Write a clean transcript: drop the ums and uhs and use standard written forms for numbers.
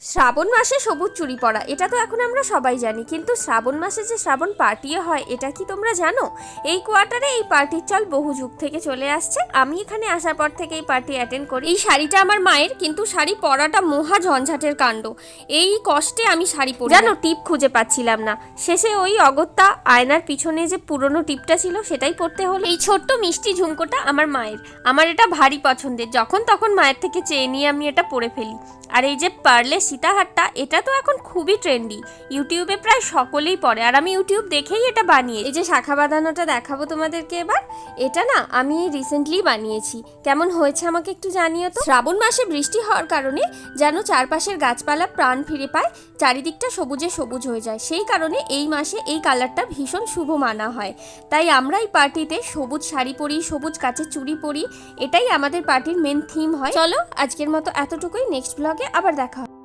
শ্রাবণ মাসে সবুজ চুড়ি পরা এটা তো এখন আমরা সবাই জানি, কিন্তু শ্রাবণ মাসে যে শ্রাবণ পার্টিও হয় এটা কি তোমরা জানো? এই কোয়ার্টারে এই পার্টির চল বহু যুগ থেকে চলে আসছে। আমি এখানে আসার পর থেকে এই পার্টি অ্যাটেন্ড করি। এই শাড়িটা আমার মায়ের, কিন্তু শাড়ি পরাটা মহা ঝঞ্ঝাটের কাণ্ড। এই কষ্টে আমি শাড়ি পরি জানো, টিপ খুঁজে পাচ্ছিলাম না। শেষে ওই অগত্যা আয়নার পিছনে যে পুরনো টিপটা ছিল সেটাই পরতে হলো। এই ছোট্ট মিষ্টি ঝুমকোটা আমার মায়ের, আমার এটা ভারী পছন্দের। যখন তখন মায়ের থেকে চেয়ে নিয়ে আমি এটা পরে ফেলি। আর এই যে পার্লে সীতাহারটা, এটা তো এখন খুবই ট্রেন্ডি, ইউটিউবে প্রায় সকলেই পরে, আর আমি ইউটিউব দেখেই এটা বানিয়ে। এই যে শাখা বাঁধানোটা দেখাবো তোমাদেরকে এবার, এটা না আমি রিসেন্টলি বানিয়েছি। কেমন হয়েছে আমাকে একটু জানিও তো। শ্রাবণ মাসে বৃষ্টি হওয়ার কারণে যেন চারপাশের গাছপালা প্রাণ ফিরে পায়, চারিদিকটা সবুজে সবুজ হয়ে যায়। সেই কারণে এই মাসে এই কালারটা ভীষণ শুভ মানা হয়। তাই আমরা এই পার্টিতে সবুজ শাড়ি পরি, সবুজ কাচের চুড়ি পরি, এটাই আমাদের পার্টির মেন থিম হয়। চলো আজকের মতো এতটুকুই, নেক্সট ব্লগে আবার দেখা হবে।